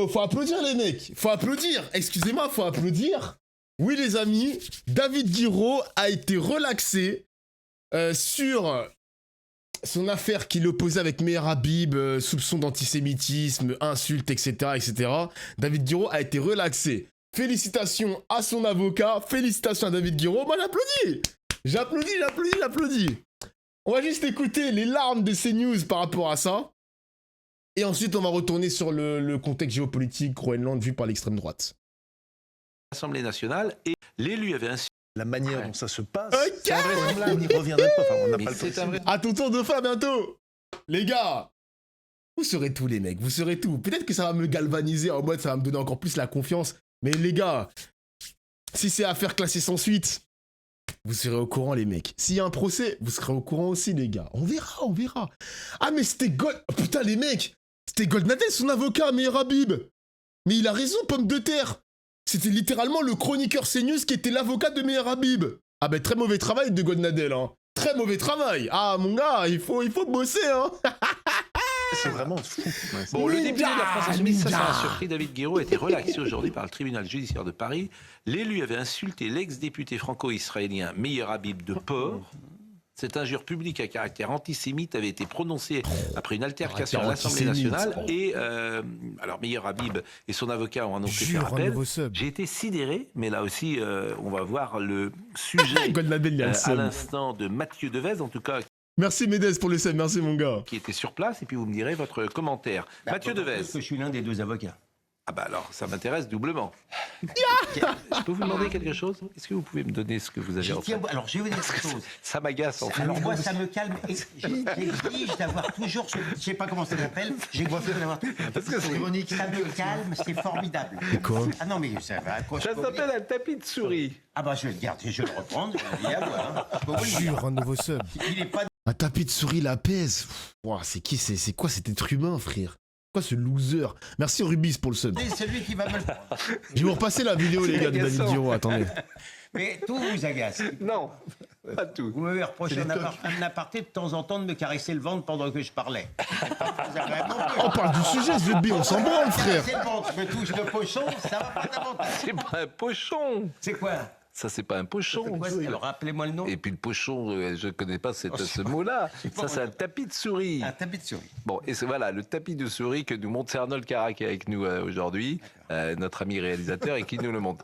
faut applaudir les mecs. Faut applaudir. Excusez-moi, faut applaudir. Oui les amis, David Guiraud a été relaxé sur son affaire qui l'opposait avec Meher Habib, soupçon d'antisémitisme, insultes, etc., etc. David Guiraud a été relaxé. Félicitations à son avocat, félicitations à David Guiraud. Moi j'applaudis. J'applaudis. On va juste écouter les larmes de CNews par rapport à ça. Et ensuite, on va retourner sur le contexte géopolitique Groenland vu par l'extrême droite. L'Assemblée nationale et l'élu avait un... La manière dont ça se passe, Ok. on n'y reviendrait pas. Enfin, on n'a pas le c'est un temps. vrai... À ton tour de fin bientôt. Les gars, vous serez tous les mecs, vous serez tout. Peut-être que ça va me galvaniser en mode ça va me donner encore plus la confiance. Mais les gars, si c'est affaire classée sans suite, vous serez au courant les mecs. S'il y a un procès, vous serez au courant aussi les gars. On verra. Ah mais c'était Gold... Oh, putain les mecs, c'était Goldnadel son avocat, Meher Habib. Mais il a raison, pomme de terre. C'était littéralement le chroniqueur CNews qui était l'avocat de Meher Habib. Ah ben très mauvais travail de Goldnadel, hein. Très mauvais travail. Ah mon gars, il faut bosser, hein. C'est vraiment fou. Bon, le député de la France Insoumise, ça Ninja. a surpris. David Guiraud a été relaxé aujourd'hui par le tribunal judiciaire de Paris. L'élu avait insulté l'ex-député franco-israélien Meher Habib de Port. Cette injure publique à caractère antisémite avait été prononcée après une altercation à l'Assemblée nationale. Et alors Meher Habib et son avocat ont annoncé faire appel. J'ai été sidéré, mais là aussi, on va voir le sujet Goldnadel, il y a le à seum. l'instant de Mathieu Devez, en tout cas, Merci Médès pour le sub, merci mon gars. qui était sur place. Et puis vous me direz votre commentaire. Mathieu Devez. Parce que je suis l'un des deux avocats. Ah bah alors, ça m'intéresse doublement. Je peux vous demander quelque chose? Est-ce que vous pouvez me donner ce que vous avez en fait? Alors, je vais vous dire quelque chose. Ça m'agace en fait. Alors, moi, ça me calme. Et j'exige d'avoir toujours ce... Je ne sais pas comment ça s'appelle. J'exige d'avoir tout. Parce que c'est ironique. Ça me calme, c'est formidable. Quoi? Ah non, mais ça va. Ça s'appelle un tapis de souris. Ah bah, je vais le garder, je vais le reprendre. Je vais le dire, voilà. Je peux vous le dire. Jure, un nouveau sub. Il n'est pas... Un tapis de souris l'apaise. Ouah, c'est qui? C'est quoi cet être humain, frère? Quoi ce loser? Merci Rubis pour le sub. C'est celui qui va me le prendre. Je vais vous repasser la vidéo, les gars, de David agaçant. Guiraud. Attendez. Mais tout vous agace. Non, pas tout. Vous m'avez reproché un aparté de temps en temps de me caresser le ventre pendant que je parlais. C'est pas très agréable non plus. On parle du sujet, ce B, on s'en branle, frère. Caresser le ventre, je me touche le pochon, ça va pas davantage. C'est pas un pochon. C'est quoi? Ça, c'est pas un pochon. Alors, rappelez-moi le nom. Et puis le pochon, je connais pas ce mot-là. Ça, c'est un tapis de souris. Un tapis de souris. Bon, et c'est voilà, le tapis de souris que nous montre Cernol Carac avec nous aujourd'hui, notre ami réalisateur, et qui nous le montre.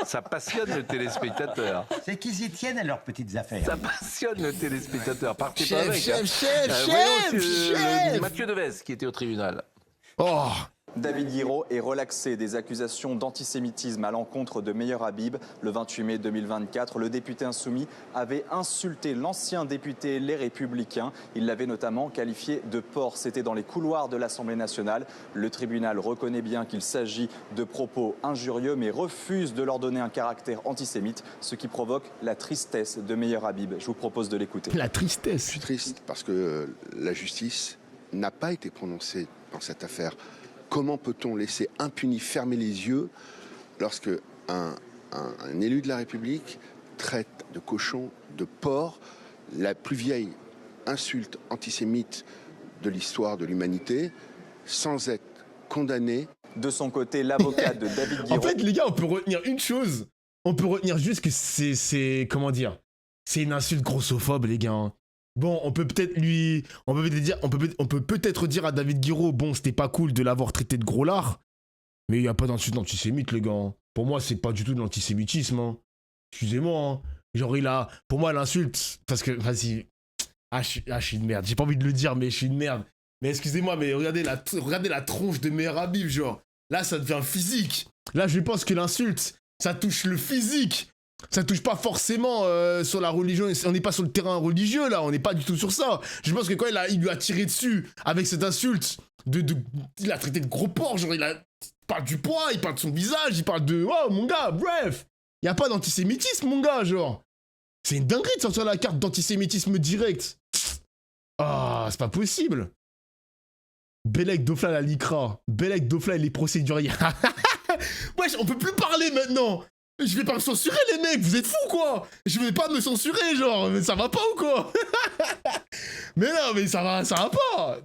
Ça passionne le téléspectateur. C'est qu'ils y tiennent à leurs petites affaires. Ça passionne le téléspectateur. Partez pas Chef, avec. chef, hein. chef, Voyons, chef, le chef. Mathieu Devez qui était au tribunal. Oh, David Guiraud est relaxé des accusations d'antisémitisme à l'encontre de Meher Habib. Le 28 mai 2024, le député insoumis avait insulté l'ancien député Les Républicains. Il l'avait notamment qualifié de porc. C'était dans les couloirs de l'Assemblée nationale. Le tribunal reconnaît bien qu'il s'agit de propos injurieux, mais refuse de leur donner un caractère antisémite, ce qui provoque la tristesse de Meher Habib. Je vous propose de l'écouter. la tristesse. Je suis triste parce que la justice n'a pas été prononcée dans cette affaire. Comment peut-on laisser impuni fermer les yeux lorsque un élu de la République traite de cochon, de porc, la plus vieille insulte antisémite de l'histoire de l'humanité, sans être condamné? De son côté, l'avocat de David Guiraud... En fait, les gars, on peut retenir une chose. On peut retenir juste que c'est comment dire? C'est une insulte grossophobe, les gars. Hein. Bon, on peut peut-être dire à David Guiraud, bon, c'était pas cool de l'avoir traité de gros lard, mais il n'y a pas d'insulte antisémite, les gars. Hein. Pour moi, c'est pas du tout de l'antisémitisme. Hein. Excusez-moi. Hein. Genre, pour moi, l'insulte, parce que, vas-y. Je suis une merde. J'ai pas envie de le dire, mais je suis une merde. Mais excusez-moi, mais regardez la tronche de Meher Habib, genre. Là, ça devient physique. Là, je pense que l'insulte, ça touche le physique. Ça touche pas forcément sur la religion. On n'est pas sur le terrain religieux, là. On n'est pas du tout sur ça. Je pense que quand il lui a tiré dessus avec cette insulte, il a traité de gros porc. Genre, il parle du poids, il parle de son visage, il parle de... Oh, mon gars, bref. Il n'y a pas d'antisémitisme, mon gars, genre. C'est une dinguerie de sortir la carte d'antisémitisme direct. Ah, c'est pas possible. Belek Dofla la Likra. Belek Dofla et les procéduriers. Wesh, on peut plus parler maintenant. Je vais pas me censurer, les mecs. Vous êtes fous, quoi. Je vais pas me censurer, genre. Mais ça va pas ou quoi? Mais non, mais ça va pas.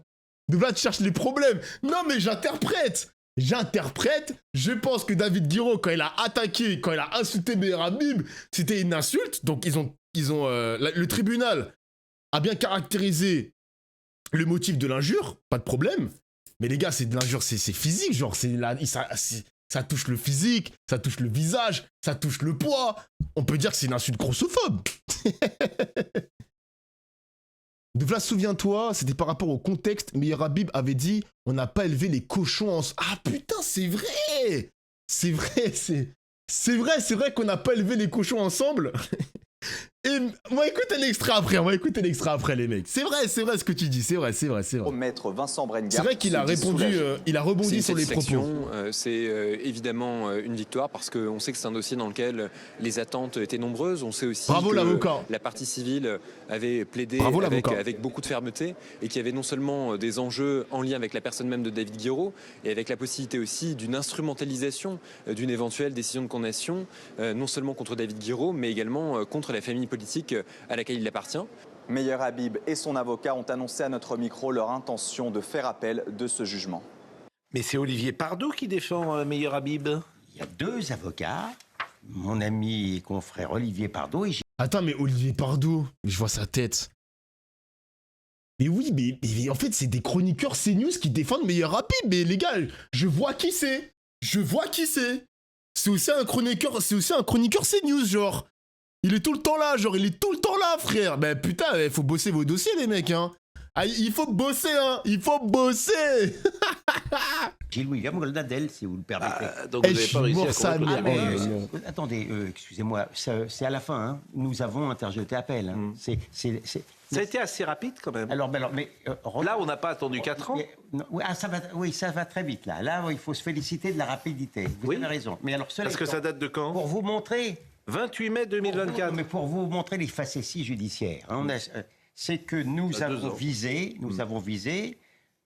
Dofla, tu cherches les problèmes. Non, mais j'interprète. j'interprète, je pense que David Guiraud, quand il a attaqué, quand il a insulté Meyer Habib, c'était une insulte. Donc le tribunal a bien caractérisé le motif de l'injure, pas de problème. Mais les gars, c'est de l'injure, c'est physique, genre, ça touche le physique, ça touche le visage, ça touche le poids. On peut dire que c'est une insulte grossophobe. Devla, souviens-toi, c'était par rapport au contexte, Meyer Habib avait dit on n'a pas élevé les cochons en... Ah putain, c'est vrai. C'est vrai qu'on n'a pas élevé les cochons ensemble. Et on va écouter l'extrait après, les mecs. C'est vrai ce que tu dis, c'est vrai. Maître Vincent Brengard. C'est vrai qu'il a répondu, il a rebondi sur les propos. C'est évidemment une victoire parce qu'on sait que c'est un dossier dans lequel les attentes étaient nombreuses. On sait aussi Bravo, que l'avocat. la partie civile avait plaidé avec beaucoup de fermeté et qu'il y avait non seulement des enjeux en lien avec la personne même de David Guiraud et avec la possibilité aussi d'une instrumentalisation d'une éventuelle décision de condamnation, non seulement contre David Guiraud, mais également contre la famille politique à laquelle il appartient. Meyer Habib et son avocat ont annoncé à notre micro leur intention de faire appel de ce jugement. Mais c'est Olivier Pardoux qui défend Meyer Habib. Il y a 2 avocats, mon ami et confrère Olivier Pardoux et Attends, mais Olivier Pardoux, je vois sa tête. Mais oui, mais en fait, c'est des chroniqueurs CNews qui défendent Meyer Habib. Mais les gars, je vois qui c'est. C'est aussi un chroniqueur CNews, genre. Il est tout le temps là, frère. Ben putain, il faut bosser vos dossiers, les mecs, hein. Ah, il faut bosser. Gilles William Goldadel, si vous le permettez. Donc vous n'avez pas réussi à convaincre. Attendez, excusez-moi, c'est à la fin. Hein. Nous avons interjeté appel. Hein. Ça a été assez rapide quand même. Là, on n'a pas attendu 4 ans. Ça va très vite là. Là, il faut se féliciter de la rapidité. Vous avez raison. Mais alors, parce que ça date de quand? Pour vous montrer. 28 mai 2024. Mais pour vous montrer les facéties judiciaires, hein, c'est que nous avons visé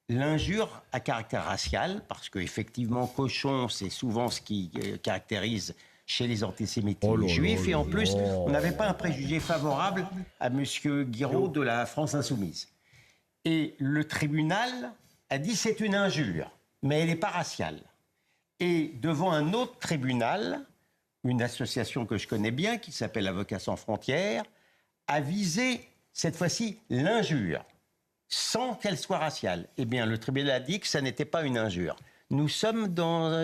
l'injure à caractère racial, parce qu'effectivement, cochon, c'est souvent ce qui caractérise chez les antisémites juifs, et en plus, on n'avait pas un préjugé favorable à M. Guiraud de la France Insoumise. Et le tribunal a dit c'est une injure, mais elle n'est pas raciale. Et devant un autre tribunal, une association que je connais bien, qui s'appelle Avocats sans frontières, a visé, cette fois-ci, l'injure, sans qu'elle soit raciale. Eh bien, le tribunal a dit que ça n'était pas une injure. Nous sommes dans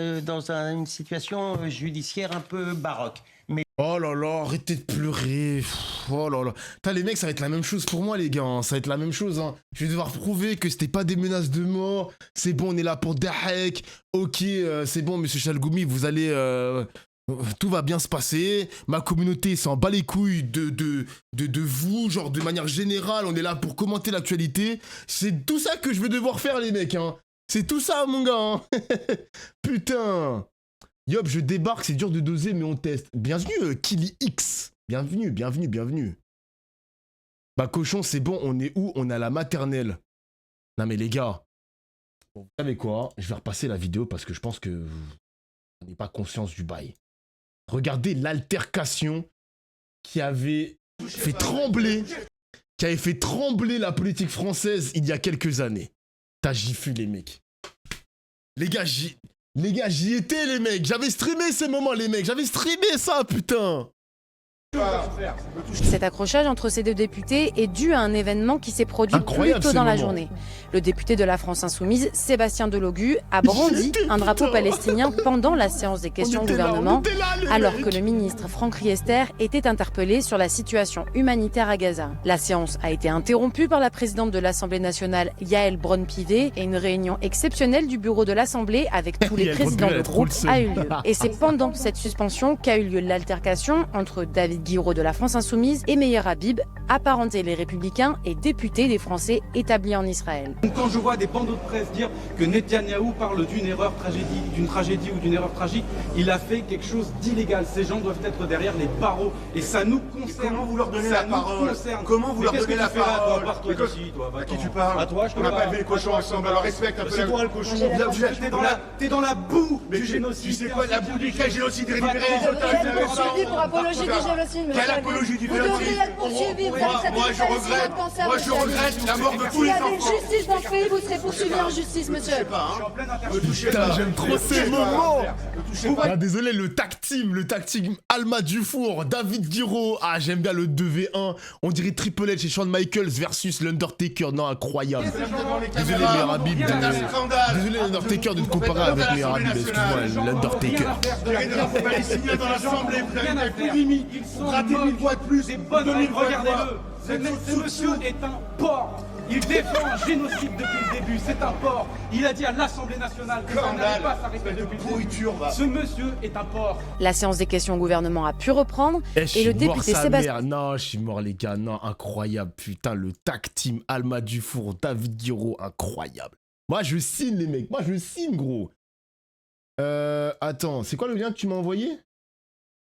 une situation judiciaire un peu baroque. Mais... Oh là là, arrêtez de pleurer. Oh là là. Putain, les mecs, ça va être la même chose pour moi, les gars. Hein. Ça va être la même chose. Hein. Je vais devoir prouver que c'était pas des menaces de mort. C'est bon, on est là pour Dahek. Ok, c'est bon, monsieur Chalgoumi, vous allez... tout va bien se passer, ma communauté s'en bat les couilles de vous, genre de manière générale, on est là pour commenter l'actualité. C'est tout ça que je vais devoir faire, les mecs, hein. C'est tout ça, mon gars, hein. Putain. Yop, je débarque, c'est dur de doser, mais on teste. Bienvenue, Kili X. Bienvenue. Bah, cochon, c'est bon, on est où? On est à la maternelle. Non, mais les gars, vous savez quoi? Je vais repasser la vidéo parce que je pense que vous n'avez pas conscience du bail. Regardez l'altercation qui avait fait trembler la politique française il y a quelques années. T'as giflu, les mecs. Les gars, j'y étais, les mecs. J'avais streamé ces moments, les mecs. J'avais streamé ça, putain. Cet accrochage entre ces 2 députés est dû à un événement qui s'est produit plus tôt dans la journée. Le député de la France Insoumise, Sébastien Delogu, a brandi un drapeau palestinien pendant la séance des questions au gouvernement, alors que le ministre Franck Riester était interpellé sur la situation humanitaire à Gaza. La séance a été interrompue par la présidente de l'Assemblée nationale, Yael Braun-Pivet, et une réunion exceptionnelle du bureau de l'Assemblée avec tous les présidents de groupe a eu lieu. Et c'est pendant cette suspension qu'a eu lieu l'altercation entre David Guiraud de la France Insoumise et Meyer Habib, apparenté les Républicains et député des Français établis en Israël. Quand je vois des bandeaux de presse dire que Netanyahou parle d'une tragédie ou d'une erreur tragique, il a fait quelque chose d'illégal. Ces gens doivent être derrière les barreaux. Et ça nous concerne. Comment vous leur donnez la parole? Comment vous leur donnez la parole? Pars-toi d'ici, toi. À qui tu parles? À toi, je te On n'a parle. pas élevé les cochons ensemble, alors respecte un peu. C'est toi le cochon. T'es dans la boue du génocide. Tu sais quoi, la boue du génocide? Récupérer les otages. Poursuivi pour apologie du génocide, monsieur. Quelle apologie du Vous devriez génocide? être poursuivi, je regrette la mort de tous les enfants. S'il y avait une justice dans ce pays, vous serez poursuivi en justice, monsieur. Putain, j'aime trop ces moments. Ah, désolé, le tag team Alma Dufour, David Guiraud. Ah, j'aime bien le 2v1. On dirait Triple H et Shawn Michaels versus l'Undertaker. Non, incroyable. Désolé, Meilleur Habib. Désolé, l'Undertaker de te comparer avec Meilleur Habib. Excuse-moi, l'Undertaker. Dans l'Assemblée, vous avez plus limite. Ratez 1000 fois de plus. Regardez-le. Ce monsieur est un porc. Il défend un génocide depuis le début. C'est un porc. Il a dit à l'Assemblée nationale que ça n'allait pas s'arrêter depuis le début. Ce monsieur est un porc. La séance des questions au gouvernement a pu reprendre et le député Sébastien... Non, je suis mort les gars. Non, incroyable. Putain, le tag team Alma Dufour, David Guiraud, incroyable. Moi, je signe les mecs. Moi, je signe, gros. Attends, c'est quoi le lien que tu m'as envoyé?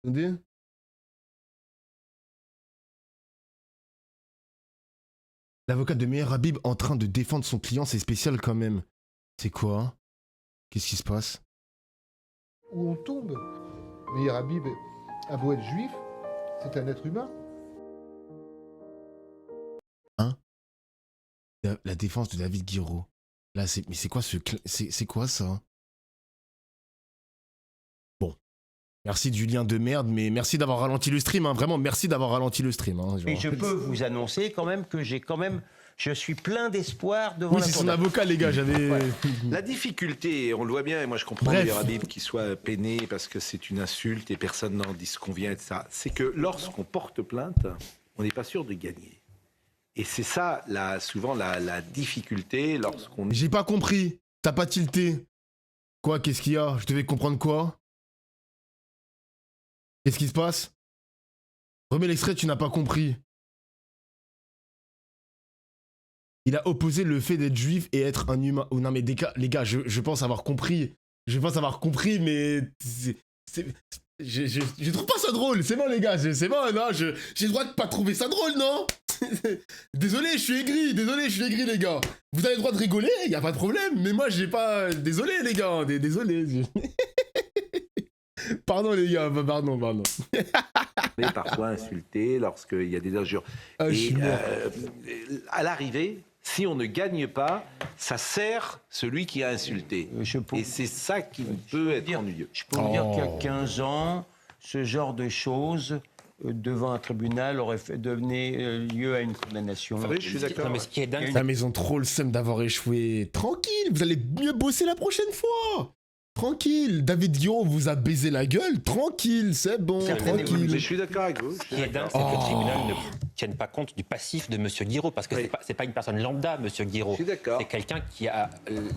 Attendez. L'avocat de Meilleur Habib en train de défendre son client, c'est spécial quand même. C'est quoi? Qu'est-ce qui se passe? Où on tombe. Meilleur Habib a beau être juif, c'est un être humain. Hein? La défense de David Guiraud. Là, mais c'est quoi c'est quoi ça? Bon. Merci du lien de merde, mais merci d'avoir ralenti le stream, hein. Vraiment, merci d'avoir ralenti le stream. Hein, et je peux vous annoncer quand même que je suis plein d'espoir devant la Cour. Oui, c'est son avocat, les gars, j'avais... Voilà. La difficulté, on le voit bien, et moi je comprends Meilleur Habib qui soit peiné parce que c'est une insulte et personne n'en disconvient de ça, c'est que lorsqu'on porte plainte, on n'est pas sûr de gagner. Et c'est ça, souvent, la difficulté lorsqu'on... J'ai pas compris, t'as pas tilté. Quoi, qu'est-ce qu'il y a? Je devais comprendre quoi? Qu'est-ce qui se passe? Remets l'extrait, tu n'as pas compris. Il a opposé le fait d'être juif et être un humain. Oh non mais les gars, je pense avoir compris. Je pense avoir compris, mais... Je trouve pas ça drôle. C'est bon les gars, c'est bon, non? J'ai le droit de pas trouver ça drôle, non? Désolé, je suis aigri les gars. Vous avez le droit de rigoler, y a pas de problème. Mais moi, j'ai pas... Désolé les gars, désolé. Pardon les gars, pardon. On est parfois insulté lorsqu'il y a des injures. Et à l'arrivée, si on ne gagne pas, ça sert celui qui a insulté. Et c'est ça qui peut être ennuyeux. Je peux vous dire qu'il y a 15 ans, ce genre de choses devant un tribunal aurait donné lieu à une condamnation. Oui, je suis d'accord. Mais ce qui est dingue, la maison trop le seum d'avoir échoué. Tranquille, vous allez mieux bosser la prochaine fois. Tranquille, David Guiraud vous a baisé la gueule. Tranquille, c'est bon, tranquille. Mais je suis d'accord avec vous. Ce qui est dingue, c'est que le tribunal ne tienne pas compte du passif de M. Guiraud, parce que c'est pas une personne lambda, M. Guiraud. C'est quelqu'un qui a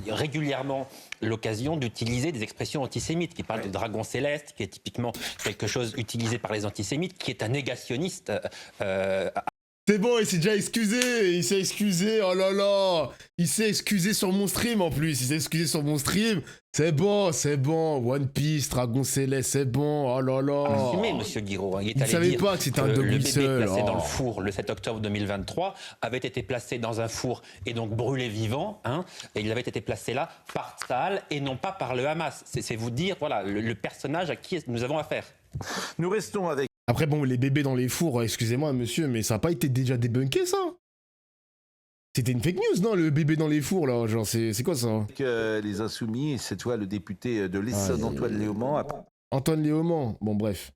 régulièrement l'occasion d'utiliser des expressions antisémites, qui parle de dragon céleste, qui est typiquement quelque chose utilisé par les antisémites, qui est un négationniste. C'est bon, il s'est déjà excusé, oh là là, il s'est excusé sur mon stream en plus, c'est bon, One Piece, Dragon Céleste, c'est bon, oh là là. Assumé, monsieur Guiraud, il ne savait pas que c'était un double seul. Le bébé placé dans le four le 7 octobre 2023 avait été placé dans un four et donc brûlé vivant, hein, et il avait été placé là par Tsahal et non pas par le Hamas. C'est vous dire, voilà, le personnage à qui nous avons affaire. Nous restons avec... Après, bon, les bébés dans les fours, excusez-moi, monsieur, mais ça n'a pas été déjà débunké, ça? C'était une fake news, non, le bébé dans les fours, là? Genre, c'est quoi, ça? Les Insoumis, cette fois, le député de l'Essonne, Antoine Léaumont... Antoine Léaumont, bon, bref.